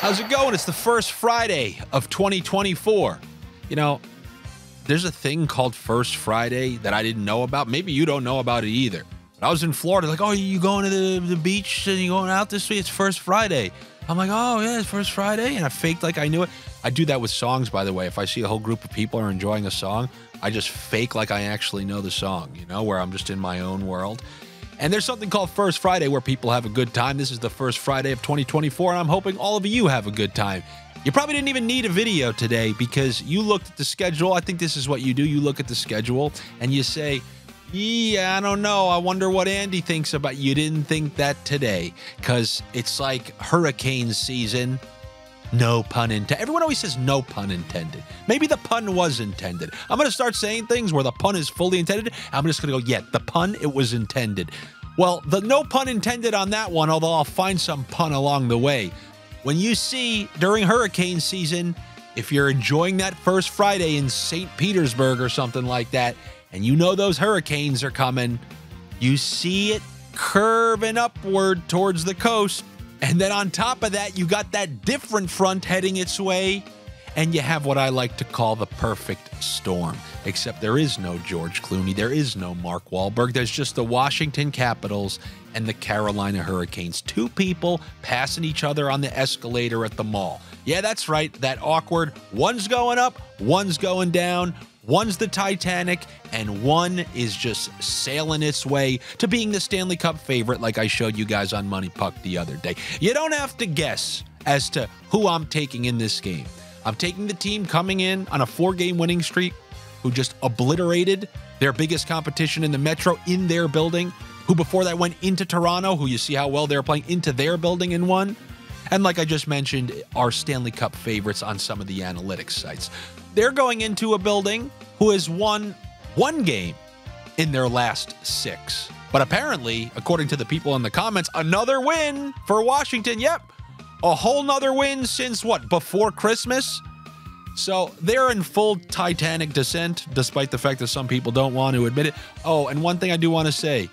How's it going? It's the first Friday of 2024. You know, there's a thing called First Friday that I didn't know about. Maybe you don't know about it either. But I was in Florida, like, oh, you going to the beach and you going out this week? It's First Friday. I'm like, oh, yeah, it's First Friday. And I faked like I knew it. I do that with songs, by the way. If I see a whole group of people are enjoying a song, I just fake like I actually know the song, you know, where I'm just in my own world. And there's something called First Friday where people have a good time. This is the first Friday of 2024, and I'm hoping all of you have a good time. You probably didn't even need a video today because you looked at the schedule. I think this is what you do. You look at the schedule and you say, yeah, I don't know. I wonder what Andy thinks about. You didn't think that today because it's like hurricane season. No pun intended. Everyone always says no pun intended. Maybe the pun was intended. I'm going to start saying things where the pun is fully intended. I'm just going to go, yeah, the pun, it was intended. Well, the no pun intended on that one, although I'll find some pun along the way. When you see during hurricane season, if you're enjoying that First Friday in St. Petersburg or something like that, and you know those hurricanes are coming, you see it curving upward towards the coast. And then on top of that, you got that different front heading its way, and you have what I like to call the perfect storm. Except there is no George Clooney, there is no Mark Wahlberg, there's just the Washington Capitals and the Carolina Hurricanes. Two people passing each other on the escalator at the mall. Yeah, that's right, that awkward, one's going up, one's going down, one's the Titanic, and one is just sailing its way to being the Stanley Cup favorite like I showed you guys on Money Puck the other day. You don't have to guess as to who I'm taking in this game. I'm taking the team coming in on a 4-game winning streak who just obliterated their biggest competition in the Metro in their building, who before that went into Toronto, who you see how well they're playing, into their building and won. And like I just mentioned, are Stanley Cup favorites on some of the analytics sites. They're going into a building who has won 1 game in their last 6. But apparently, according to the people in the comments, another win for Washington. Yep, a whole nother win since what, before Christmas? So they're in full Titanic descent, despite the fact that some people don't want to admit it. Oh, and one thing I do want to say,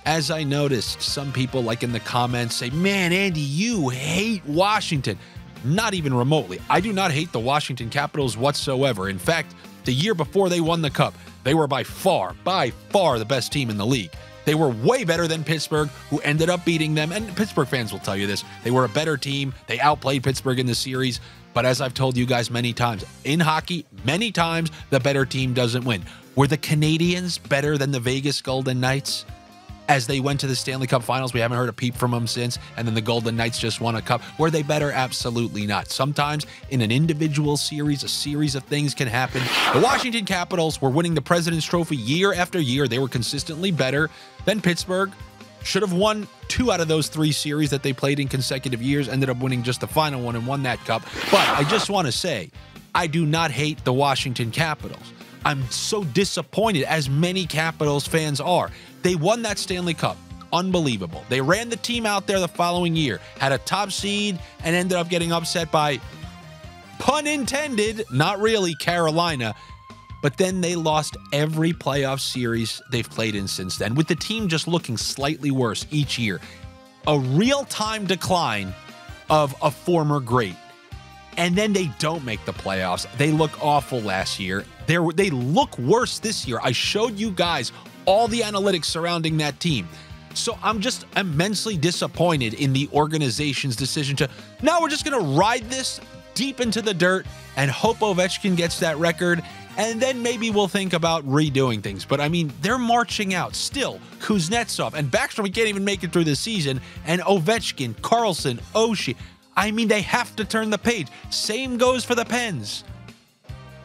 as I noticed, some people like in the comments say, man, Andy, you hate Washington. Not even remotely. I do not hate the Washington Capitals whatsoever. In fact, the year before they won the Cup, they were by far the best team in the league. They were way better than Pittsburgh, who ended up beating them. And Pittsburgh fans will tell you this. They were a better team. They outplayed Pittsburgh in the series. But as I've told you guys many times, in hockey, many times, the better team doesn't win. Were the Canadiens better than the Vegas Golden Knights? As they went to the Stanley Cup Finals, we haven't heard a peep from them since, and then the Golden Knights just won a cup. Were they better? Absolutely not. Sometimes in an individual series, a series of things can happen. The Washington Capitals were winning the President's Trophy year after year. They were consistently better than Pittsburgh. Should have won 2 out of those 3 series that they played in consecutive years, ended up winning just the final one and won that cup. But I just want to say, I do not hate the Washington Capitals. I'm so disappointed, as many Capitals fans are. They won that Stanley Cup. Unbelievable. They ran the team out there the following year, had a top seed, and ended up getting upset by, pun intended, not really, Carolina. But then they lost every playoff series they've played in since then, with the team just looking slightly worse each year. A real-time decline of a former great. And then they don't make the playoffs. They look awful last year. They look worse this year. I showed you guys all the analytics surrounding that team. So I'm just immensely disappointed in the organization's decision to, no, we're just going to ride this deep into the dirt and hope Ovechkin gets that record, and then maybe we'll think about redoing things. But I mean, they're marching out still. Kuznetsov and Backstrom can't even make it through the season, and Ovechkin, Carlson, Oshie. I mean, they have to turn the page. Same goes for the Pens.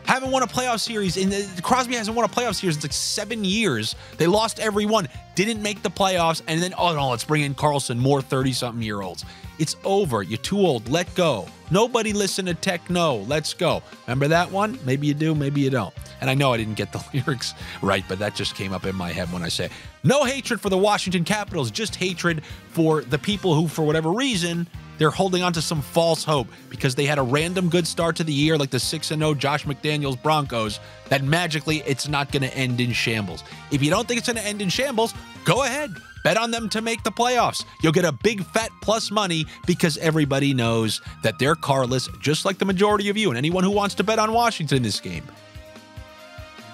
Haven't won a playoff series. Crosby hasn't won a playoff series in like 7 years. They lost every one. Didn't make the playoffs. And then, oh no, let's bring in Carlson, more 30-something-year-olds. It's over. You're too old. Let go. Nobody listen to techno. Let's go. Remember that one? Maybe you do, maybe you don't. And I know I didn't get the lyrics right, but that just came up in my head when I say, no hatred for the Washington Capitals, just hatred for the people who, for whatever reason, they're holding on to some false hope because they had a random good start to the year like the 6-0 Josh McDaniels Broncos, that magically it's not going to end in shambles. If you don't think it's going to end in shambles, go ahead. Bet on them to make the playoffs. You'll get a big fat plus money because everybody knows that they're carless, just like the majority of you and anyone who wants to bet on Washington in this game.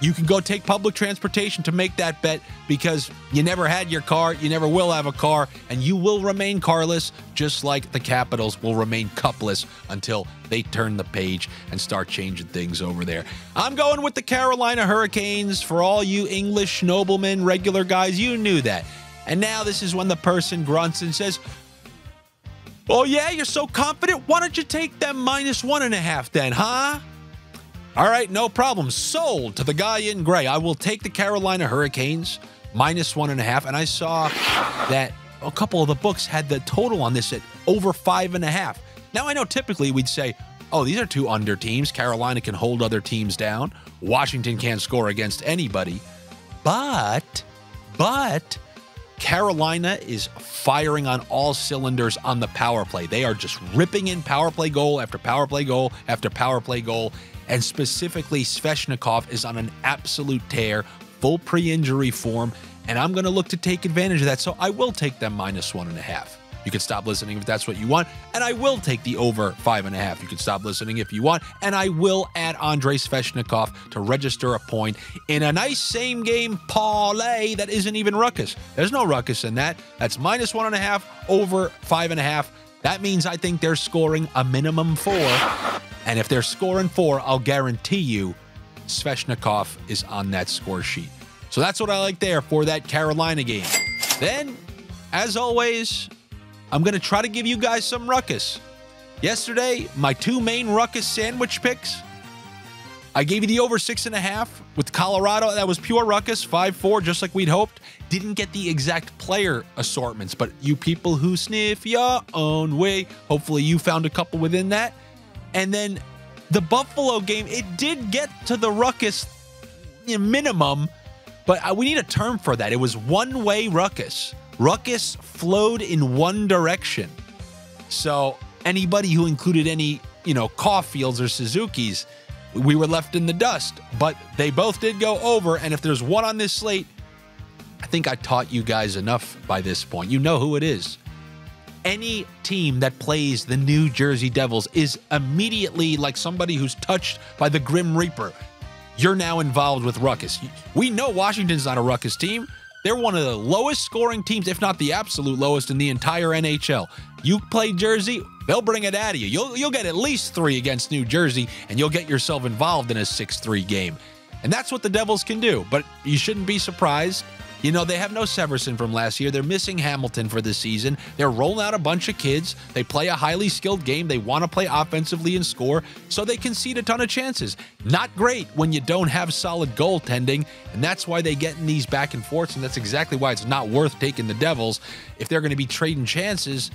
You can go take public transportation to make that bet because you never had your car, you never will have a car, and you will remain carless, just like the Capitals will remain cupless until they turn the page and start changing things over there. I'm going with the Carolina Hurricanes. For all you English noblemen, regular guys, you knew that. And now this is when the person grunts and says, "Oh yeah, you're so confident? Why don't you take them -1.5 then, huh?" All right, no problem. Sold to the guy in gray. I will take the Carolina Hurricanes -1.5. And I saw that a couple of the books had the total on this at over 5.5. Now, I know typically we'd say, oh, these are two under teams. Carolina can hold other teams down. Washington can't score against anybody. But Carolina is firing on all cylinders on the power play. They are just ripping in power play goal after power play goal after power play goal. And specifically, Svechnikov is on an absolute tear, full pre-injury form, and I'm going to look to take advantage of that. So I will take them -1.5. You can stop listening if that's what you want, and I will take the over 5.5. You can stop listening if you want, and I will add Andrei Svechnikov to register a point in a nice same-game parlay that isn't even Ruckus. There's no Ruckus in that. That's -1.5 over 5.5. That means I think they're scoring a minimum 4. And if they're scoring 4, I'll guarantee you Svechnikov is on that score sheet. So that's what I like there for that Carolina game. Then, as always, I'm going to try to give you guys some Ruckus. Yesterday, my two main Ruckus sandwich picks, I gave you the over 6.5 with Colorado. That was pure Ruckus, 5-4, just like we'd hoped. Didn't get the exact player assortments, but you people who sniff your own way, hopefully you found a couple within that. And then the Buffalo game, it did get to the Ruckus minimum, but we need a term for that. It was one-way Ruckus. Ruckus flowed in one direction. So anybody who included any, Caulfields or Suzukis, we were left in the dust. But they both did go over, and if there's one on this slate, I think I taught you guys enough by this point. You know who it is. Any team that plays the New Jersey Devils is immediately like somebody who's touched by the Grim Reaper. You're now involved with Ruckus. We know Washington's not a Ruckus team. They're one of the lowest scoring teams, if not the absolute lowest in the entire NHL. You play Jersey, they'll bring it out of you. You'll get at least 3 against New Jersey, and you'll get yourself involved in a 6-3 game. And that's what the Devils can do. But you shouldn't be surprised. They have no Severson from last year. They're missing Hamilton for this season. They're rolling out a bunch of kids. They play a highly skilled game. They want to play offensively and score, so they concede a ton of chances. Not great when you don't have solid goaltending, and that's why they get in these back and forths, and that's exactly why it's not worth taking the Devils if they're going to be trading chances,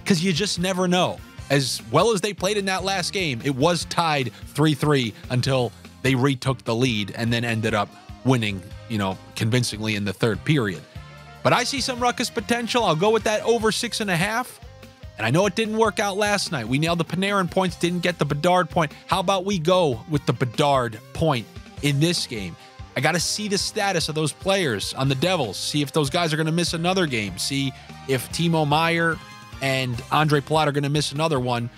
because you just never know. As well as they played in that last game, it was tied 3-3 until they retook the lead and then ended up winning, convincingly in the third period. But I see some Ruckus potential. I'll go with that over 6.5. And I know it didn't work out last night. We nailed the Panarin points, didn't get the Bedard point. How about we go with the Bedard point in this game? I got to see the status of those players on the Devils, see if those guys are going to miss another game, see if Timo Meier and Andre Palat are going to miss another one.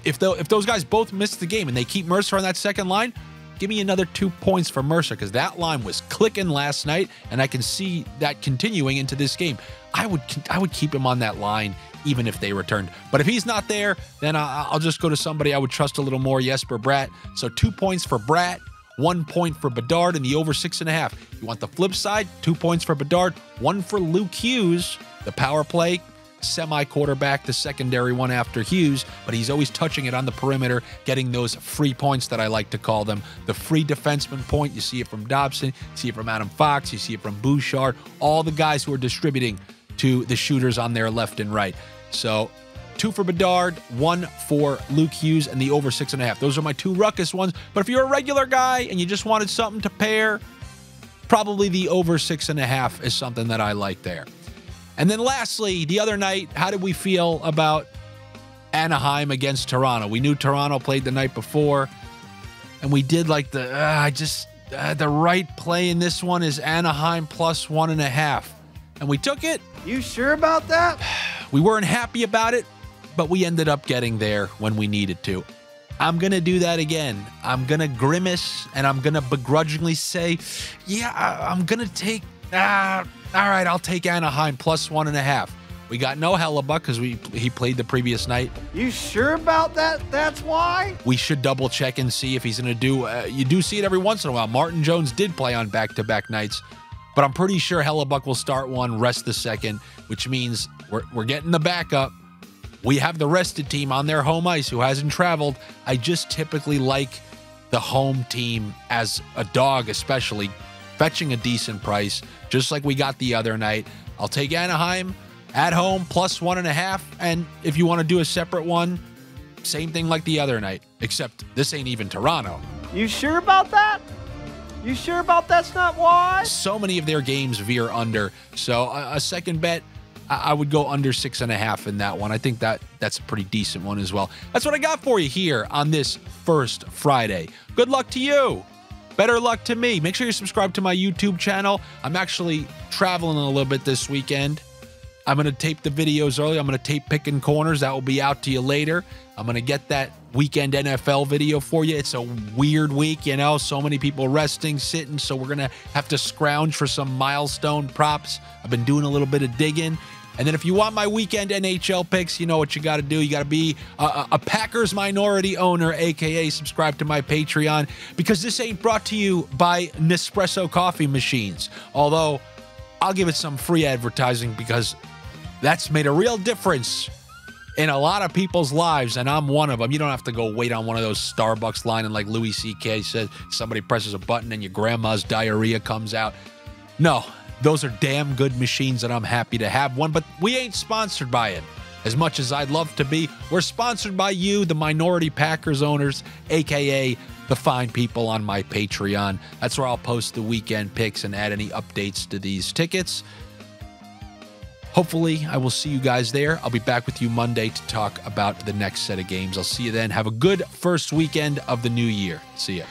If those guys both miss the game and they keep Mercer on that second line, give me another 2 points for Mercer, because that line was clicking last night, and I can see that continuing into this game. I would keep him on that line even if they returned. But if he's not there, then I'll just go to somebody I would trust a little more, Jesper Bratt. So 2 points for Bratt, 1 point for Bedard, and the over 6.5. You want the flip side? 2 points for Bedard, 1 for Luke Hughes, the power play semi-quarterback, the secondary one after Hughes, but he's always touching it on the perimeter, getting those free points that I like to call them. The free defenseman point, you see it from Dobson, you see it from Adam Fox, you see it from Bouchard, all the guys who are distributing to the shooters on their left and right. So 2 for Bedard, 1 for Luke Hughes, and the over 6.5. Those are my 2 Ruckus ones. But if you're a regular guy and you just wanted something to pair, probably the over 6.5 is something that I like there. And then lastly, the other night, how did we feel about Anaheim against Toronto. We knew Toronto played the night before, and we did like the right play in this one is Anaheim plus 1.5, and we took it. You sure about that? We weren't happy about it, but we ended up getting there when we needed to. I'm going to do that again. I'm going to grimace, and I'm going to begrudgingly say, yeah, I'm going to take, all right, I'll take Anaheim plus 1.5. We got no Hellebuck because he played the previous night. You sure about that? That's why? We should double check and see if he's going to do, you do see it every once in a while. Martin Jones did play on back-to-back nights, but I'm pretty sure Hellebuck will start one, rest the second, which means we're getting the backup. We have the rested team on their home ice who hasn't traveled. I just typically like the home team as a dog, especially fetching a decent price, just like we got the other night. I'll take Anaheim at home plus 1.5. And if you want to do a separate one, same thing like the other night, except this ain't even Toronto. You sure about that? You sure about that's not why? So many of their games veer under. So a second bet, I would go under 6.5 in that one. I think that's a pretty decent one as well. That's what I got for you here on this first Friday. Good luck to you. Better luck to me. Make sure you subscribe to my YouTube channel. I'm actually traveling a little bit this weekend. I'm going to tape the videos early. I'm going to tape Picking Corners. That will be out to you later. I'm going to get that weekend NFL video for you. It's a weird week, you know, so many people resting, sitting, so we're going to have to scrounge for some milestone props. I've been doing a little bit of digging. And then if you want my weekend NHL picks, you know what you got to do. You got to be a Packers minority owner, a.k.a. subscribe to my Patreon, because this ain't brought to you by Nespresso coffee machines. Although I'll give it some free advertising because that's made a real difference in a lot of people's lives, and I'm one of them. You don't have to go wait on one of those Starbucks line and like Louis C.K. says, somebody presses a button and your grandma's diarrhea comes out. No, those are damn good machines, and I'm happy to have one, but we ain't sponsored by it. As much as I'd love to be, we're sponsored by you, the minority Packers owners, a.k.a. the fine people on my Patreon. That's where I'll post the weekend picks and add any updates to these tickets. Hopefully, I will see you guys there. I'll be back with you Monday to talk about the next set of games. I'll see you then. Have a good first weekend of the new year. See ya.